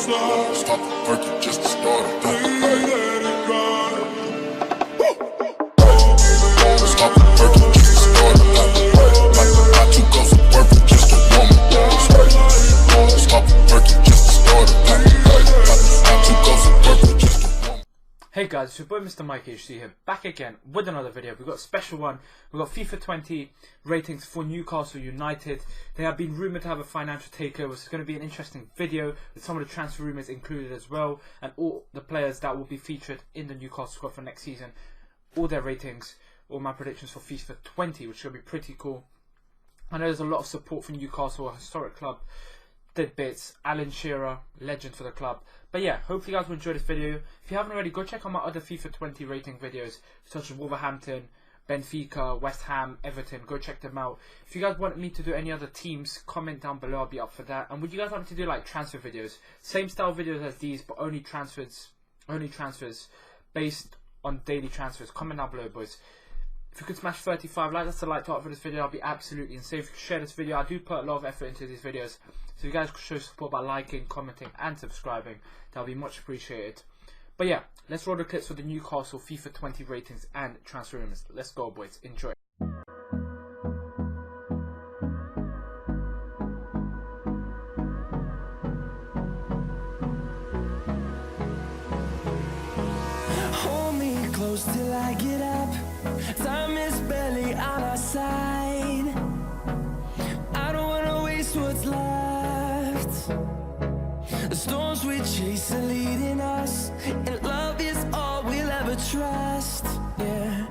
Stop working just to start it. Stop working just to start it. I too go some work just to warm it. Stop working just to start it. I too go some work just to warm it. Hey guys, it's your boy Mr. Mike HC here, back again with another video. We've got a special one. We've got FIFA 20 ratings for Newcastle United. They have been rumoured to have a financial takeover, so it's going to be an interesting video with some of the transfer rumours included as well, and all the players that will be featured in the Newcastle squad for next season, all their ratings, all my predictions for FIFA 20, which is going to be pretty cool. I know there's a lot of support for Newcastle, a historic club, did bits, Alan Shearer, legend for the club. But yeah, hopefully you guys will enjoy this video. If you haven't already, go check out my other FIFA 20 rating videos, such as Wolverhampton, Benfica, West Ham, Everton. Go check them out. If you guys want me to do any other teams, comment down below, I'll be up for that. And would you guys want me to do like transfer videos? Same style videos as these, but only transfers based on daily transfers. Comment down below, boys. If you could smash 35 likes, that's a like target for this video, I'll be absolutely insane. If you could share this video, I do put a lot of effort into these videos. So you guys could show support by liking, commenting and subscribing. That'll be much appreciated. But yeah, let's roll the clips for the Newcastle FIFA 20 ratings and transfer rumours. Let's go, boys. Enjoy. Hold me close till I get up. Time is barely on our side. I don't wanna waste what's left. The storms we chase are leading us, and love is all we'll ever trust. Yeah,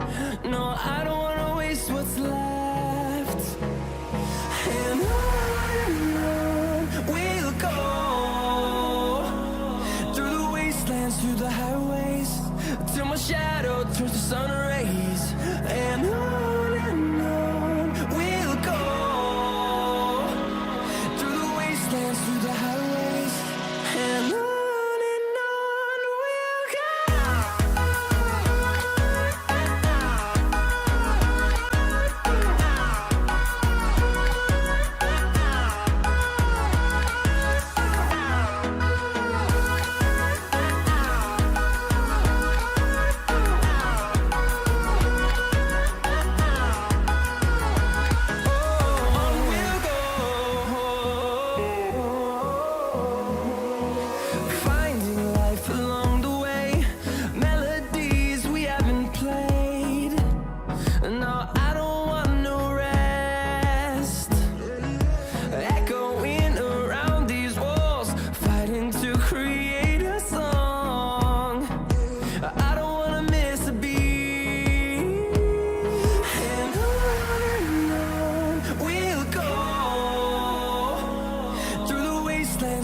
no, I don't wanna waste what's left. And on we'll go, through the wastelands, through the highways, till my shadow turns to sun rays. And on we'll go, through the wastelands, through the highways, and on we'll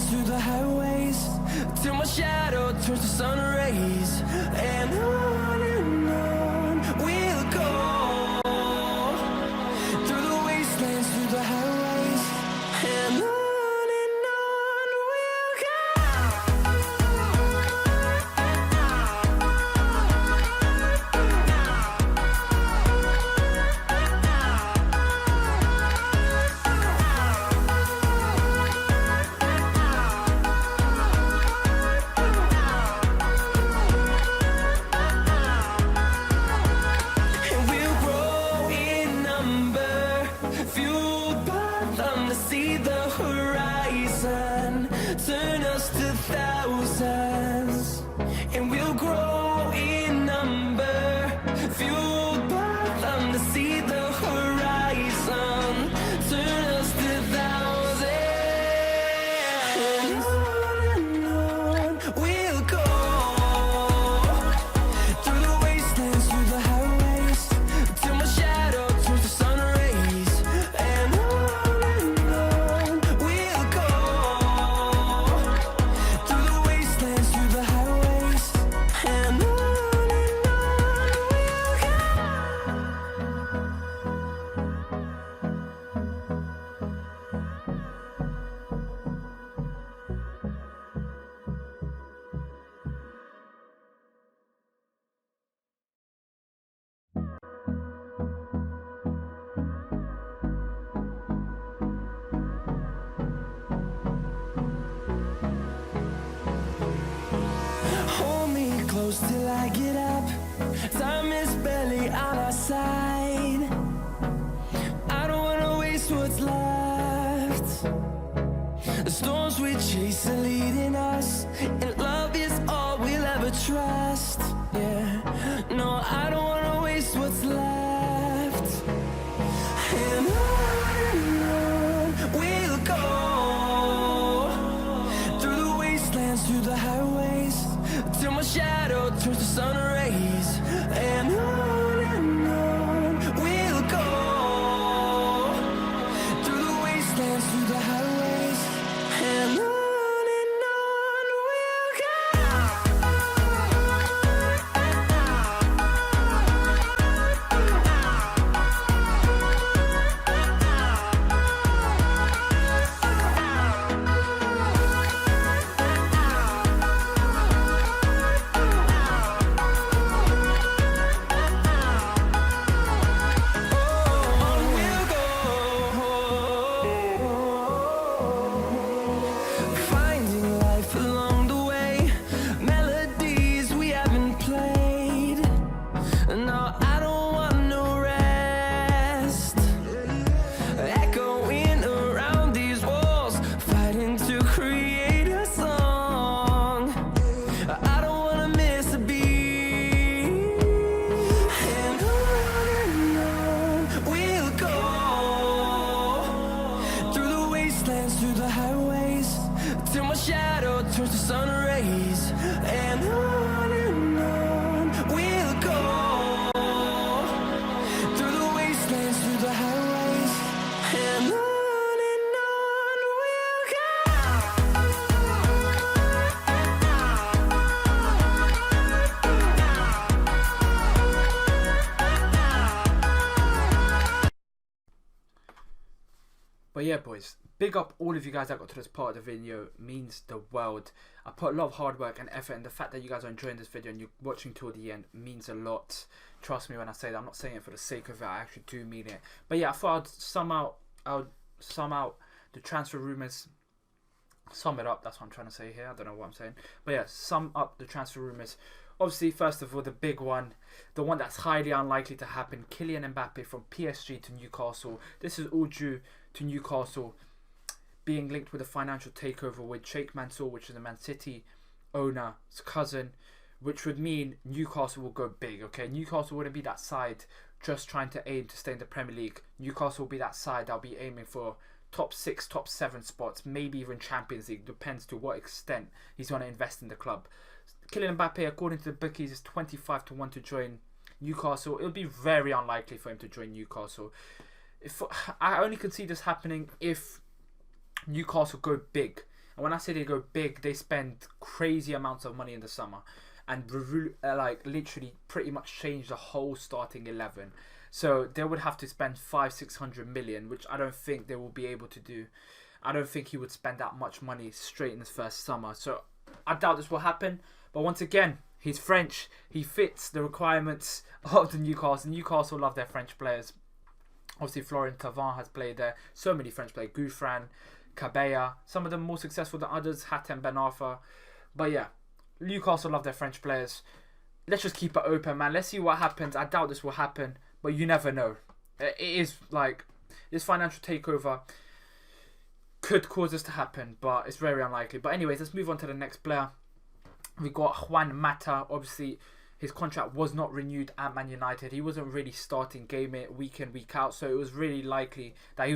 through the highways, till my shadow turns to sun rays. And on we'll go, through the wastelands, through the highways, and on we'll go. Turn us to thousands, and we'll grow in number, fueled by them to see the horizon. Turn us to thousands, and on we'll go, through the wastelands, through the highways, till my shadow turns to sun rays. And on we'll go, through the wastelands, through the highways, and on we'll go. close till I get up. Time is barely on our side. I don't wanna waste what's left. The storms we chase are leading us, and love is all we'll ever trust. Yeah, no, I don't wanna waste what's left. And on we'll go, through the wastelands, through the highways, till my shadow turns to sun rays. And on we'll go, through the wastelands, through the highways, and on we'll go. Finding life along the way, melodies we haven't played. No, I don't want no rest. Echoing around these walls, fighting to create a song. I don't wanna miss a beat. And on we'll go, through the wastelands, through the highways, till my shadow turns to sun rays. And on we'll go, through the wastelands, through the highways, and on we'll go. But yeah, boys, big up all of you guys that got to this part of the video. Means the world. I put a lot of hard work and effort, and the fact that you guys are enjoying this video and you're watching till the end means a lot. Trust me when I say that. I'm not saying it for the sake of it. I actually do mean it. But yeah, I thought I'd sum out the transfer rumours. Sum it up. That's what I'm trying to say here. I don't know what I'm saying. But yeah, sum up the transfer rumours. Obviously, first of all, the big one, the one that's highly unlikely to happen, Kylian Mbappe from PSG to Newcastle. This is all due to Newcastle being linked with a financial takeover with Sheikh Mansour, which is a Man City owner's cousin, which would mean Newcastle will go big, okay? Newcastle wouldn't be that side just trying to aim to stay in the Premier League. Newcastle will be that side that'll be aiming for top 6, top 7 spots, maybe even Champions League, depends to what extent he's going to invest in the club. Kylian Mbappe, according to the bookies, is 25 to 1 to join Newcastle. It would be very unlikely for him to join Newcastle. I only can see this happening if Newcastle go big. And when I say they go big, they spend crazy amounts of money in the summer and like literally pretty much change the whole starting 11. So they would have to spend 500-600 million, which I don't think they will be able to do. I don't think he would spend that much money straight in his first summer. So I doubt this will happen. But once again, he's French. He fits the requirements of the Newcastle. Newcastle love their French players. Obviously, Florent Thauvin has played there. So many French players. Gouffran, Cabella. Some of them more successful than others. Hatem Ben Arfa. But yeah, Newcastle love their French players. Let's just keep it open, man. Let's see what happens. I doubt this will happen. But you never know. It is like, this financial takeover could cause this to happen. But it's very unlikely. But anyways, let's move on to the next player. We got Juan Mata. Obviously, his contract was not renewed at Man United. He wasn't really starting game it week in, week out. So it was really likely that he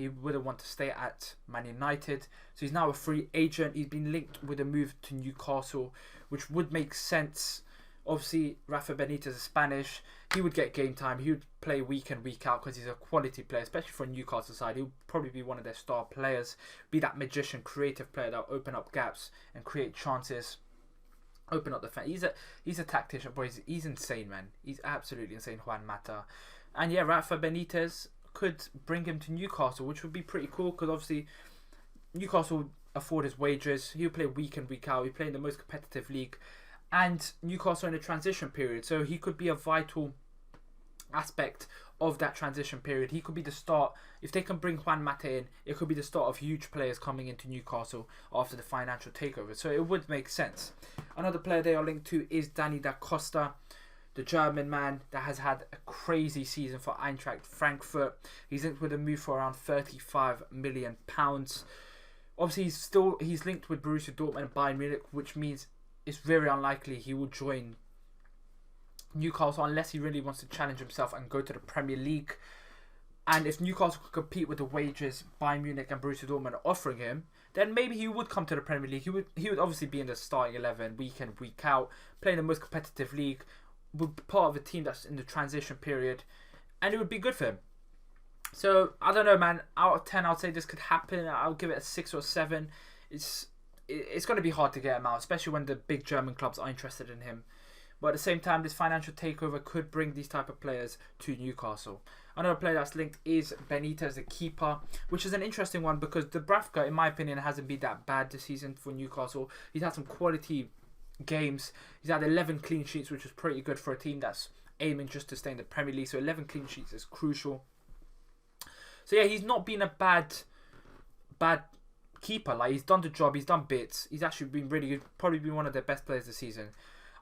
wouldn't want to stay at Man United. So he's now a free agent. He's been linked with a move to Newcastle, which would make sense. Obviously, Rafa Benitez is Spanish. He would get game time. He would play week in, week out because he's a quality player, especially for a Newcastle side. He'll probably be one of their star players. Be that magician, creative player that will open up gaps and create chances. Open up the fan. He's a tactician, boys. He's insane, man. He's absolutely insane, Juan Mata. And yeah, Rafa Benitez could bring him to Newcastle, which would be pretty cool because obviously Newcastle would afford his wages. He'll play week in, week out. He'll play in the most competitive league. And Newcastle in a transition period. So he could be a vital aspect of that transition period. He could be the start. If they can bring Juan Mata in, it could be the start of huge players coming into Newcastle after the financial takeover. So it would make sense. Another player they are linked to is Danny da Costa, the German man that has had a crazy season for Eintracht Frankfurt. He's linked with a move for around £35 million. Obviously, he's linked with Borussia Dortmund and Bayern Munich, which means it's very unlikely he will join Newcastle unless he really wants to challenge himself and go to the Premier League. And if Newcastle could compete with the wages Bayern Munich and Borussia Dortmund are offering him, then maybe he would come to the Premier League. He would obviously be in the starting 11 week in, week out, playing the most competitive league, would be part of a team that's in the transition period, and it would be good for him. So I don't know, man. Out of 10, I'd say this could happen. I'll give it a 6 or 7. It's going to be hard to get him out, especially when the big German clubs are interested in him. But at the same time, this financial takeover could bring these type of players to Newcastle. Another player that's linked is Benitez, the keeper, which is an interesting one because Dubravka, in my opinion, hasn't been that bad this season for Newcastle. He's had some quality games. He's had 11 clean sheets, which is pretty good for a team that's aiming just to stay in the Premier League. So 11 clean sheets is crucial. So yeah, he's not been a bad keeper. Like, he's done the job, he's done bits. He's actually been really good. Probably been one of their best players this season.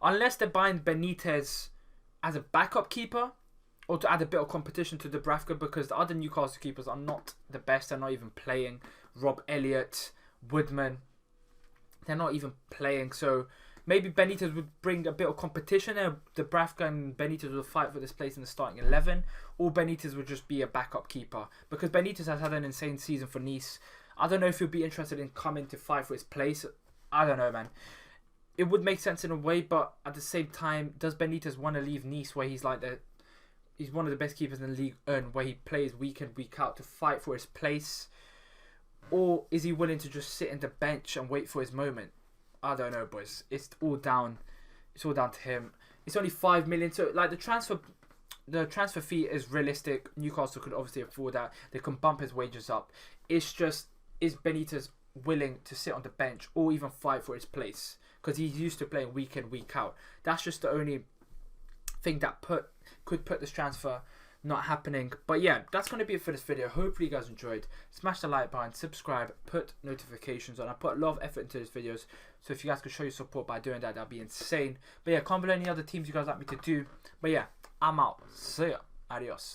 Unless they're buying Benitez as a backup keeper or to add a bit of competition to Dubravka, because the other Newcastle keepers are not the best. They're not even playing. Rob Elliott, Woodman, they're not even playing. So maybe Benitez would bring a bit of competition there. Dubravka and Benitez will fight for this place in the starting 11. Or Benitez would just be a backup keeper. Because Benitez has had an insane season for Nice. I don't know if he'll be interested in coming to fight for his place. I don't know, man. It would make sense in a way, but at the same time, does Benitez want to leave Nice, where he's like he's one of the best keepers in the league, where he plays week in, week out to fight for his place? Or is he willing to just sit in the bench and wait for his moment? I don't know, boys. It's all down to him. It's only 5 million, so like the transfer fee is realistic. Newcastle could obviously afford that. They can bump his wages up. It's just, is Benitez willing to sit on the bench or even fight for his place? Because he's used to playing week in, week out. That's just the only thing that could put this transfer not happening. But yeah, that's going to be it for this video. Hopefully you guys enjoyed. Smash the like button, subscribe, put notifications on. I put a lot of effort into these videos, so if you guys could show your support by doing that, that'd be insane. But yeah, comment below any other teams you guys like me to do. But yeah, I'm out. See ya. Adios.